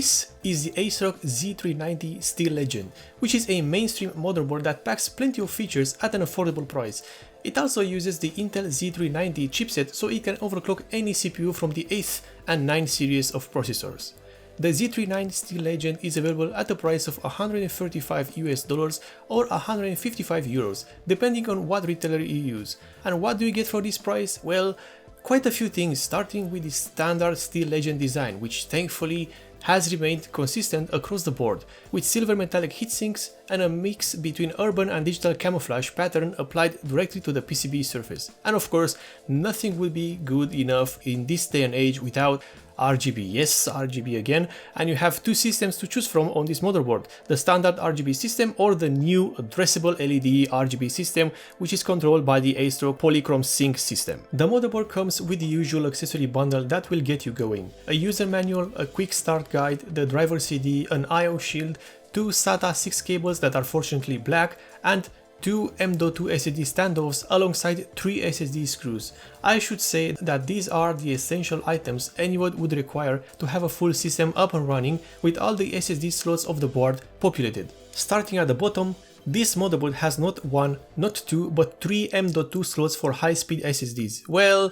This is the ASRock Z390 Steel Legend, which is a mainstream motherboard that packs plenty of features at an affordable price. It also uses the Intel Z390 chipset, so it can overclock any CPU from the 8th and 9th series of processors. The Z390 Steel Legend is available at a price of $135 or 155 euros, depending on what retailer you use. And what do you get for this price? Well, quite a few things, starting with the standard Steel Legend design, which thankfully has remained consistent across the board, with silver metallic heatsinks and a mix between urban and digital camouflage pattern applied directly to the PCB surface. And of course, nothing would be good enough in this day and age without RGB. Yes, RGB again, and you have two systems to choose from on this motherboard, the standard RGB system or the new addressable LED RGB system, which is controlled by the ASRock Polychrome Sync system. The motherboard comes with the usual accessory bundle that will get you going: a user manual, a quick start guide, the driver CD, an I/O shield, two SATA 6 cables that are fortunately black, and two M.2 SSD standoffs alongside 3 SSD screws. I should say that these are the essential items anyone would require to have a full system up and running with all the SSD slots of the board populated. Starting at the bottom, this motherboard has not one, not two, but 3 M.2 slots for high-speed SSDs. Well,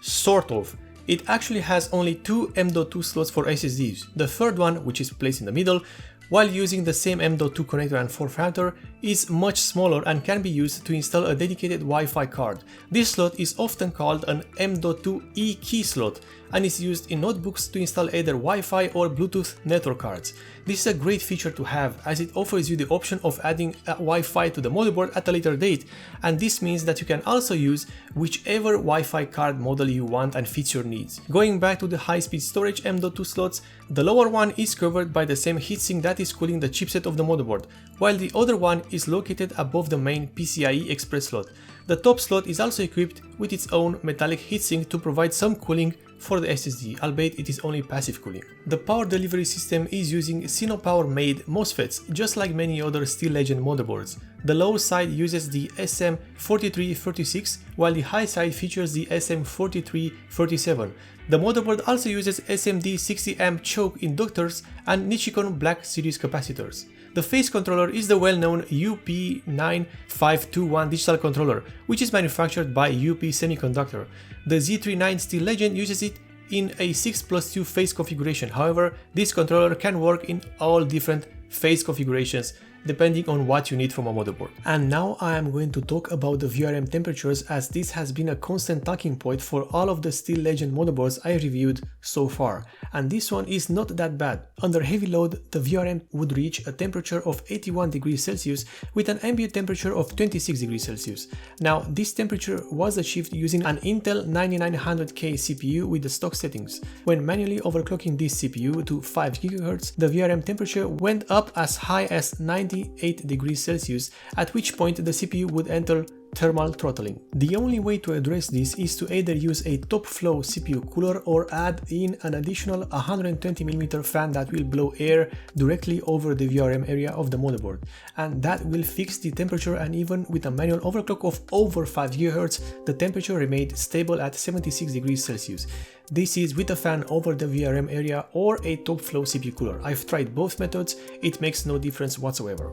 sort of. It actually has only 2 M.2 slots for SSDs. The third one, which is placed in the middle, while using the same M.2 connector and form factor, is much smaller and can be used to install a dedicated Wi-Fi card. This slot is often called an M.2 E-key slot and is used in notebooks to install either Wi-Fi or Bluetooth network cards. This is a great feature to have, as it offers you the option of adding a Wi-Fi to the motherboard at a later date, and this means that you can also use whichever Wi-Fi card model you want and fits your needs. Going back to the high-speed storage M.2 slots, the lower one is covered by the same heatsink that is cooling the chipset of the motherboard, while the other one is located above the main PCIe Express slot. The top slot is also equipped with its own metallic heatsink to provide some cooling for the SSD, albeit it is only passive cooling. The power delivery system is using Sinopower made MOSFETs, just like many other Steel Legend motherboards. The low side uses the SM4336, while the high side features the SM4337. The motherboard also uses SMD 60A choke inductors and Nichicon Black Series capacitors. The phase controller is the well-known UP9521 digital controller, which is manufactured by UP Semiconductor. The Z390 Steel Legend uses it in a 6+2 phase configuration. However, this controller can work in all different phase configurations depending on what you need from a motherboard. And now I am going to talk about the VRM temperatures, as this has been a constant talking point for all of the Steel Legend motherboards I reviewed so far. And this one is not that bad. Under heavy load, the VRM would reach a temperature of 81 degrees Celsius with an ambient temperature of 26 degrees Celsius. Now, this temperature was achieved using an Intel 9900K CPU with the stock settings. When manually overclocking this CPU to 5 GHz, the VRM temperature went up as high as 98 degrees Celsius, at which point the CPU would enter thermal throttling. The only way to address this is to either use a top flow CPU cooler or add in an additional 120mm fan that will blow air directly over the VRM area of the motherboard, and that will fix the temperature. And even with a manual overclock of over 5 GHz, the temperature remained stable at 76 degrees Celsius. This is with a fan over the VRM area or a top flow CPU cooler. I've tried both methods, it makes no difference whatsoever.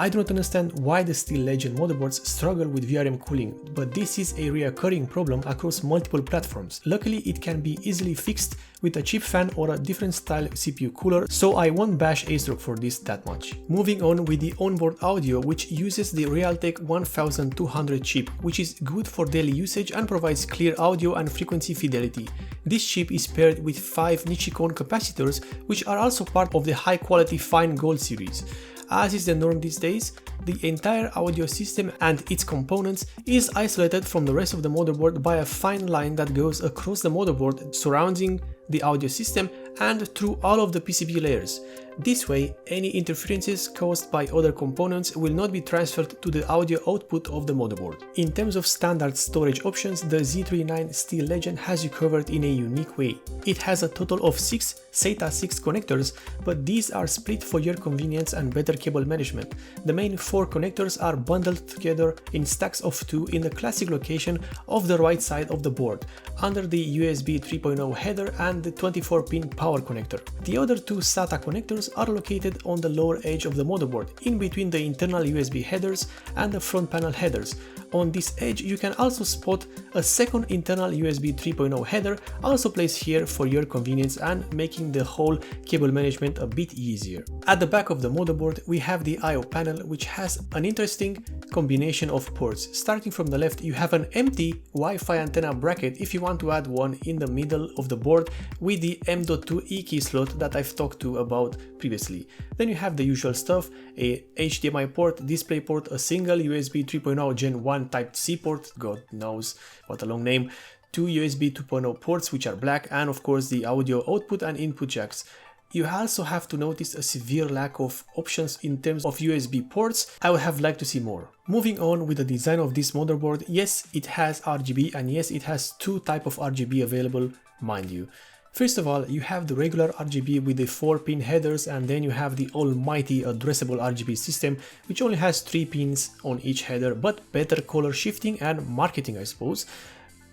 I do not understand why the Steel Legend motherboards struggle with VRM cooling, but this is a recurring problem across multiple platforms. Luckily, it can be easily fixed with a cheap fan or a different style CPU cooler, so I won't bash ASRock for this that much. Moving on with the onboard audio, which uses the Realtek 1200 chip, which is good for daily usage and provides clear audio and frequency fidelity. This chip is paired with 5 Nichicon capacitors, which are also part of the high-quality Fine Gold series. As is the norm these days, the entire audio system and its components is isolated from the rest of the motherboard by a fine line that goes across the motherboard, surrounding the audio system and through all of the PCB layers. This way, any interferences caused by other components will not be transferred to the audio output of the motherboard. In terms of standard storage options, the Z390 Steel Legend has you covered in a unique way. It has a total of 6 SATA 6 connectors, but these are split for your convenience and better cable management. The main 4 connectors are bundled together in stacks of 2 in the classic location of the right side of the board, under the USB 3.0 header and the 24-pin power connector. The other 2 SATA connectors are located on the lower edge of the motherboard, in between the internal USB headers and the front panel headers. On this edge you can also spot a second internal USB 3.0 header, also placed here for your convenience and making the whole cable management a bit easier. At the back of the motherboard we have the I/O panel, which has an interesting combination of ports. Starting from the left, you have an empty Wi-Fi antenna bracket if you want to add one in the middle of the board with the M.2 E-key slot that I've talked about previously. Then you have the usual stuff, a HDMI port, display port, a single USB 3.0 Gen 1 Type-C port, God knows what a long name, 2 USB 2.0 ports which are black, and of course the audio output and input jacks. You also have to notice a severe lack of options in terms of USB ports. I would have liked to see more. Moving on with the design of this motherboard, yes, it has RGB, and yes, it has 2 types of RGB available, mind you. First of all, you have the regular RGB with the 4-pin headers, and then you have the almighty addressable RGB system, which only has 3 pins on each header, but better color shifting and marketing, I suppose.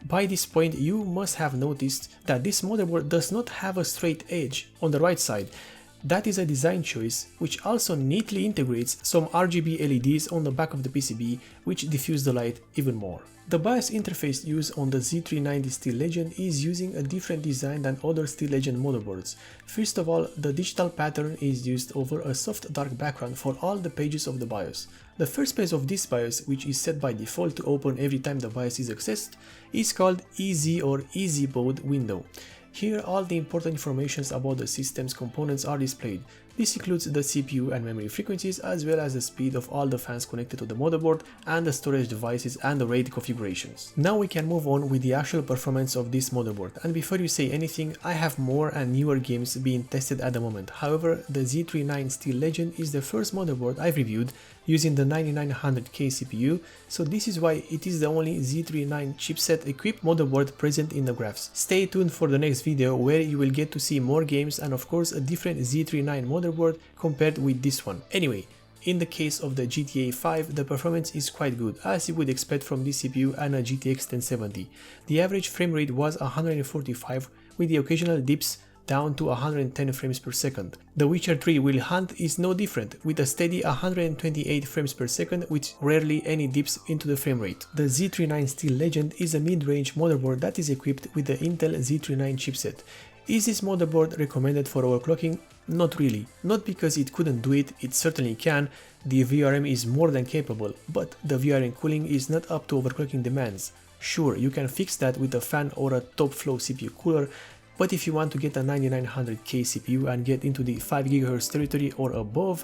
By this point, you must have noticed that this motherboard does not have a straight edge on the right side. That is a design choice, which also neatly integrates some RGB LEDs on the back of the PCB, which diffuse the light even more. The BIOS interface used on the Z390 Steel Legend is using a different design than other Steel Legend motherboards. First of all, the digital pattern is used over a soft dark background for all the pages of the BIOS. The first page of this BIOS, which is set by default to open every time the BIOS is accessed, is called EZ or EZ Boot window. Here all the important information about the system's components are displayed. This includes the CPU and memory frequencies, as well as the speed of all the fans connected to the motherboard and the storage devices and the RAID configurations. Now we can move on with the actual performance of this motherboard, and before you say anything, I have more and newer games being tested at the moment. However, the Z390 Steel Legend is the first motherboard I've reviewed using the 9900K CPU, so this is why it is the only Z390 chipset equipped motherboard present in the graphs. Stay tuned for the next video where you will get to see more games and of course a different Z390 motherboard compared with this one. Anyway, in the case of the GTA 5, the performance is quite good, as you would expect from this CPU and a GTX 1070. The average frame rate was 145, with the occasional dips down to 110 frames per second. The Witcher 3 Wild Hunt is no different, with a steady 128 frames per second with rarely any dips into the frame rate. The Z390 Steel Legend is a mid-range motherboard that is equipped with the Intel Z390 chipset. Is this motherboard recommended for overclocking? Not really. Not because it couldn't do it, it certainly can, the VRM is more than capable, but the VRM cooling is not up to overclocking demands. Sure, you can fix that with a fan or a top flow CPU cooler, but if you want to get a 9900K CPU and get into the 5 GHz territory or above,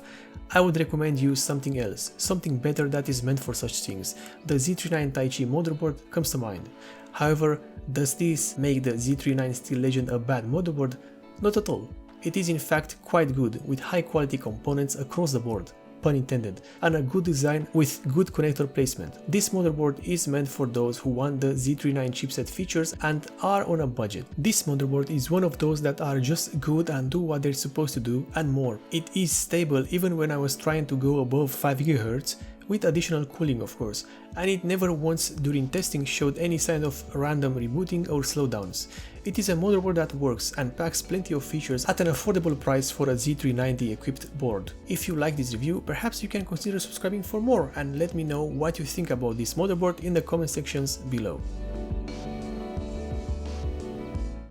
I would recommend you something else, something better that is meant for such things. The Z390 Taichi motherboard comes to mind. However, does this make the Z390 Steel Legend a bad motherboard? Not at all. It is in fact quite good, with high quality components across the board, pun intended, and a good design with good connector placement. This motherboard is meant for those who want the Z390 chipset features and are on a budget. This motherboard is one of those that are just good and do what they're supposed to do and more. It is stable even when I was trying to go above 5 GHz, with additional cooling of course, and it never once during testing showed any sign of random rebooting or slowdowns. It is a motherboard that works and packs plenty of features at an affordable price for a Z390 equipped board. If you like this review, perhaps you can consider subscribing for more and let me know what you think about this motherboard in the comment sections below.